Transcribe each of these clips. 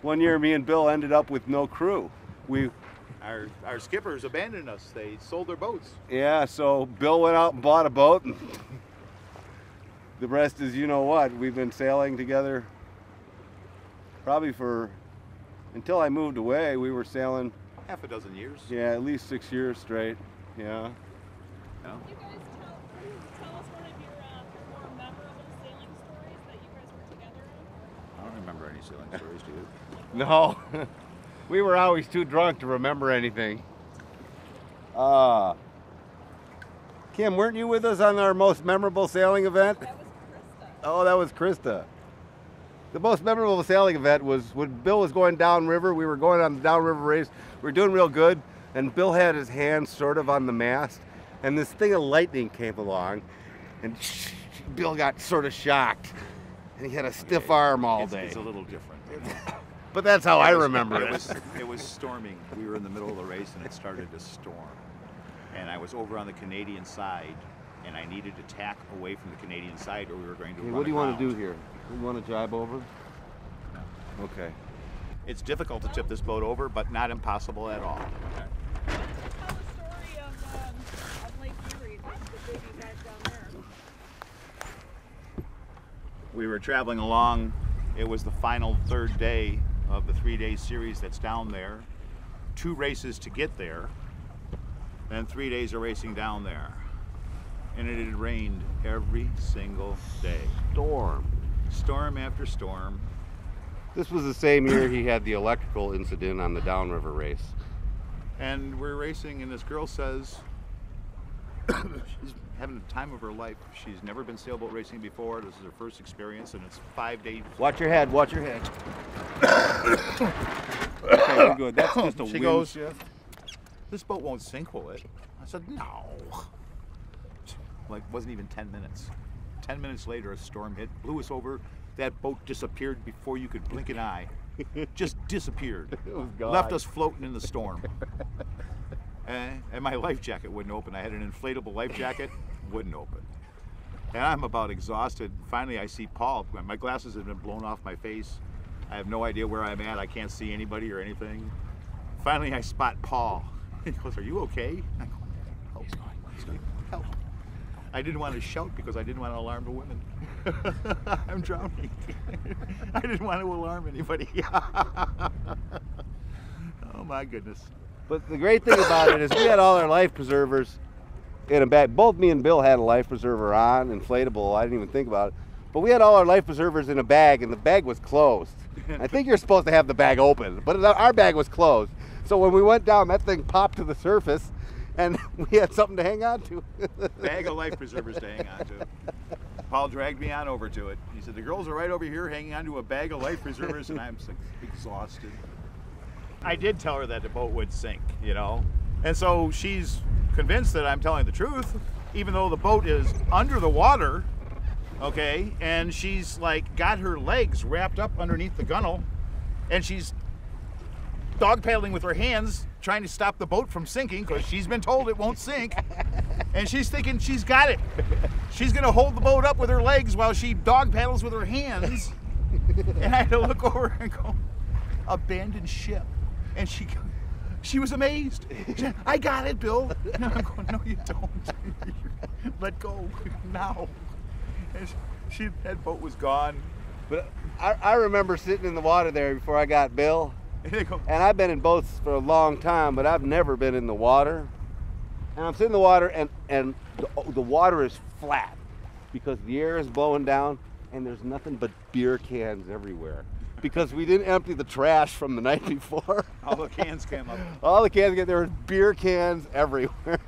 One year, me and Bill ended up with no crew. Our skippers abandoned us. They sold their boats. Yeah, so Bill went out and bought a boat, and the rest is you know what. We've been sailing together probably until I moved away. We were sailing Half a dozen years. yeah, at least 6 years straight. Yeah. Yeah. You guys tell us one of your more memorable sailing stories that you guys were together in? I don't remember any sailing stories, do you? No, we were always too drunk to remember anything. Kim, weren't you with us on our most memorable sailing event? That was Krista. Oh, that was Krista. The most memorable sailing event was when Bill was going downriver. We were going on the downriver race. We were doing real good, and Bill had his hand sort of on the mast, and this thing of lightning came along, and Bill got sort of shocked, and he had a stiff arm all day. It's a little different. But that's how I remember it. It was storming. We were in the middle of the race, and it started to storm. And I was over on the Canadian side, and I needed to tack away from the Canadian side, or we were going to run What do you want to aground. do here? You want to jibe over? Okay. It's difficult to tip this boat over, but not impossible at all. Tell the story of Lake Erie, the big event down there. We were traveling along. It was the final third day of the 3-day series that's down there. 2 races to get there, then 3 days of racing down there. And it had rained every single day. Storm after storm. This was the same year he had the electrical incident on the downriver race. And we're racing, and this girl says she's having the time of her life. She's never been sailboat racing before. This is her first experience, and it's 5 days. Watch your head, watch your head. Okay, we're good. That's just a She wind goes, shift. "This boat won't sink, will it?" I said, "No." Like, wasn't even 10 minutes. 10 minutes later, a storm hit, blew us over. That boat disappeared before you could blink an eye. Just disappeared. It was gone. Left us floating in the storm. And my life jacket wouldn't open. I had an inflatable life jacket, wouldn't open. And I'm about exhausted. Finally, I see Paul. My glasses have been blown off my face. I have no idea where I'm at. I can't see anybody or anything. Finally, I spot Paul. He goes, "Are you okay?" I go, "Help." He's going, "Help." I didn't want to shout because I didn't want to alarm the women. I'm drowning. I didn't want to alarm anybody. Oh my goodness. But the great thing about it is we had all our life preservers in a bag. Both me and Bill had a life preserver on, inflatable. I didn't even think about it. But we had all our life preservers in a bag, and the bag was closed. I think you're supposed to have the bag open, but our bag was closed. So when we went down, that thing popped to the surface, and we had something to hang on to. Bag of life preservers to hang on to. Paul dragged me on over to it. He said, "The girls are right over here hanging onto a bag of life preservers," and I'm exhausted. I did tell her that the boat would sink, you know? And so she's convinced that I'm telling the truth, even though the boat is under the water, okay? And she's like got her legs wrapped up underneath the gunnel, and she's dog paddling with her hands, trying to stop the boat from sinking because she's been told it won't sink. And she's thinking she's got it. She's gonna hold the boat up with her legs while she dog paddles with her hands. And I had to look over and go, "Abandoned ship." And she was amazed. She said, "I got it, Bill." And I'm going, "No, you don't. Let go now." And that boat was gone. But I remember sitting in the water there before I got Bill. And they go, And I've been in boats for a long time, but I've never been in the water. And I'm sitting in the water, and the water is flat because the air is blowing down, and there's nothing but beer cans everywhere because we didn't empty the trash from the night before. all the cans came up. All the cans, there were beer cans everywhere.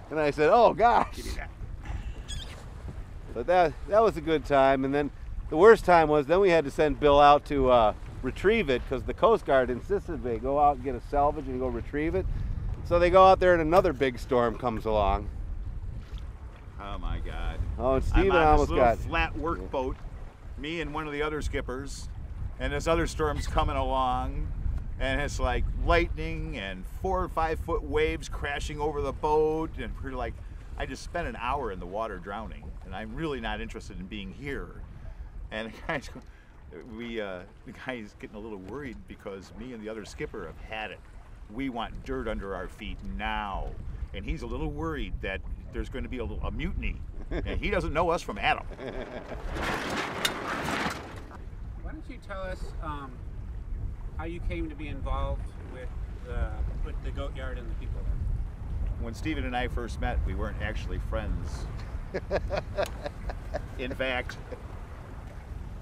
And I said, "Oh gosh." Give me that. But that was a good time. And then the worst time was then we had to send Bill out to retrieve it because the Coast Guard insisted they go out and get a salvage and go retrieve it. So they go out there and another big storm comes along. Oh my God. Oh, and Steven I'm on almost this little got flat work boat, me and one of the other skippers, and this other storm's coming along, and it's like lightning and 4 or 5 foot waves crashing over the boat, and we're like, I just spent an hour in the water drowning, and I'm really not interested in being here. And the guys go, the guy's getting a little worried because me and the other skipper have had it. We want dirt under our feet now. And he's a little worried that there's going to be a mutiny. And he doesn't know us from Adam. Why don't you tell us how you came to be involved with the goat yard and the people there? When Stephen and I first met, we weren't actually friends. In fact,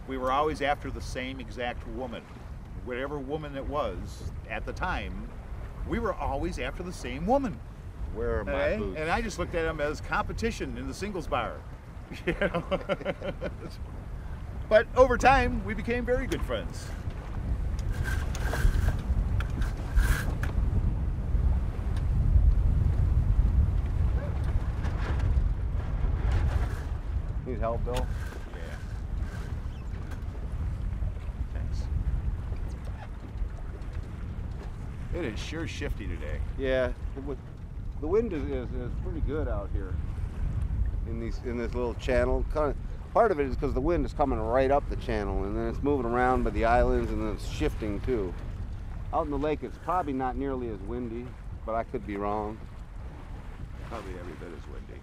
we were always after the same exact woman. Whatever woman it was at the time, we were always after the same woman. Where are my boots? And I just looked at him as competition in the singles bar. You know? But over time, we became very good friends. Need help, Bill? Yeah. Thanks. It is sure shifty today. Yeah, the wind is pretty good out here in this little channel. Part of it is because the wind is coming right up the channel, and then it's moving around by the islands, and then it's shifting too. Out in the lake, it's probably not nearly as windy, but I could be wrong. Probably every bit as windy.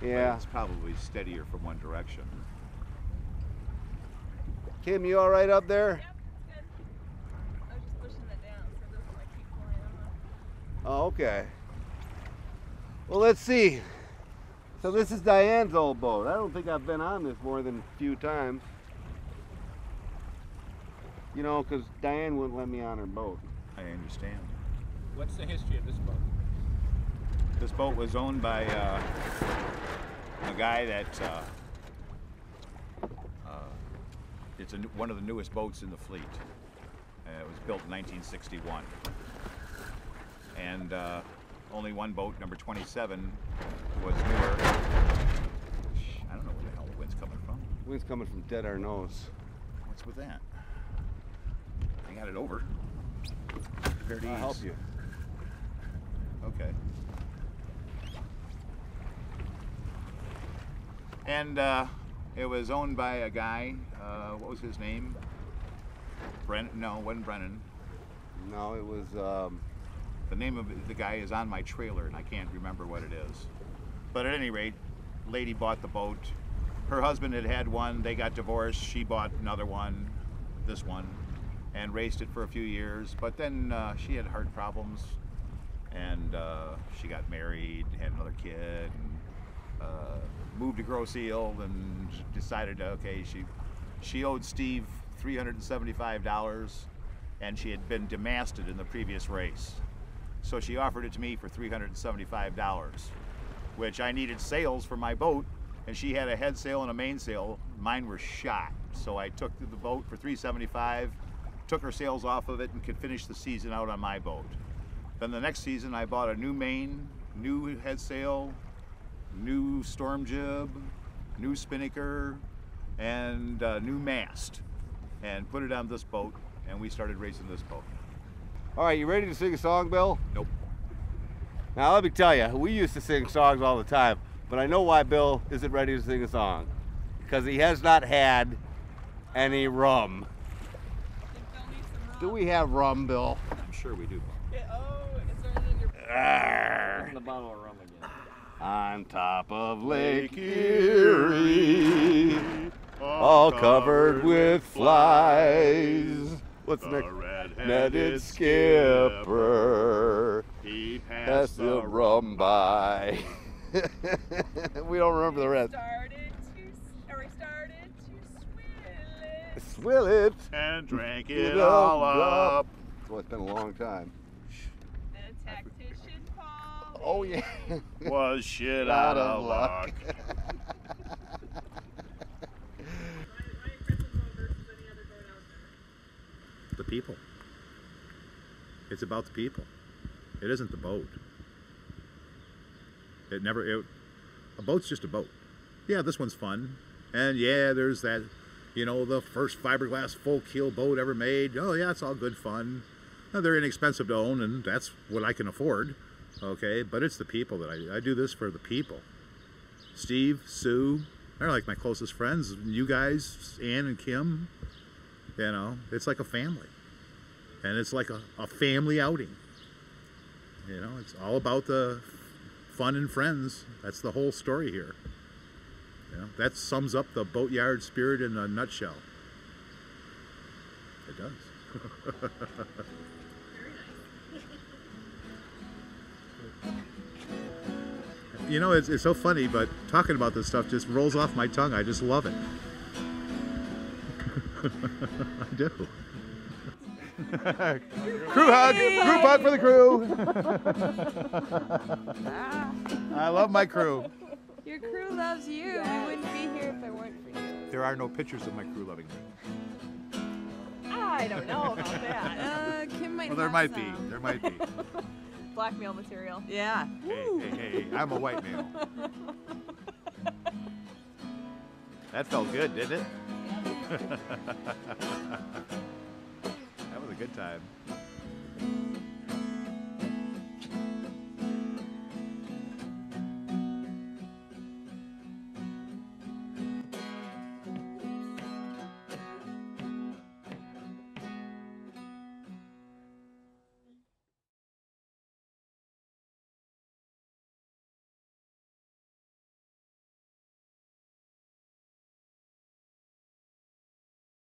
Yeah. But it's probably steadier from one direction. Kim, you all right up there? Yep, it's good. I was just pushing it down so it doesn't like keep flying on. Oh, okay. Well, let's see. So this is Diane's old boat. I don't think I've been on this more than a few times. You know, because Diane wouldn't let me on her boat. I understand. What's the history of this boat? This boat was owned by a guy that it's one of the newest boats in the fleet. It was built in 1961, and only one boat, number 27, was newer. I don't know where the hell the wind's coming from. Wind's coming from dead our nose. What's with that? I got it over. Compared to I'll ease. help you. Okay. And it was owned by a guy, what was his name? Brennan? No, it wasn't Brennan. No, it was. The name of the guy is on my trailer, and I can't remember what it is. But at any rate, lady bought the boat. Her husband had had one. They got divorced. She bought another one, this one, and raced it for a few years. But then she had heart problems, and she got married, had another kid, and moved to Grosse Ile, and decided, okay, she owed Steve $375, and she had been demasted in the previous race. So she offered it to me for $375, which I needed sails for my boat, and she had a head sail and a mainsail. Mine were shot, so I took the boat for $375, took her sails off of it, and could finish the season out on my boat. Then the next season, I bought a new main, new head sail, new storm jib, new spinnaker, and new mast, and put it on this boat, and we started racing this boat. All right, you ready to sing a song, Bill? Nope. Now let me tell you, we used to sing songs all the time, but I know why Bill isn't ready to sing a song. Because he has not had any rum. Think they'll need some rum. Do we have rum, Bill? I'm sure we do. It's started in your Arr. The bottle of rum again. On top of Lake Erie, all covered with flies. What's next? Red-headed skipper, He passed the rum by. We don't remember the rest. We started to Swill it. and drank it all up. So it's been a long time. The tactician Paul. Oh yeah. Was shit out of luck. The people. It's about the people. It isn't the boat. A boat's just a boat. Yeah, this one's fun. And yeah, there's that, the first fiberglass full keel boat ever made. Oh yeah, it's all good fun. They're inexpensive to own, and that's what I can afford. Okay, but it's the people that I do this for the people. Steve, Sue, they're like my closest friends. You guys, Ann and Kim, You know, it's like a family. And it's like a family outing. You know, it's all about the fun and friends. That's the whole story here. You know, that sums up the boatyard spirit in a nutshell. It does. You know, it's so funny, but talking about this stuff just rolls off my tongue. I just love it. I do. Crew hug! Group hug for the crew! I love my crew. Your crew loves you. We wouldn't be here if it weren't for you. There are no pictures of my crew loving me. I don't know about that. Kim might Well, there have might some. be. There might be. Blackmail material. Yeah. Hey, I'm a white male. That felt good, didn't it? That was a good time.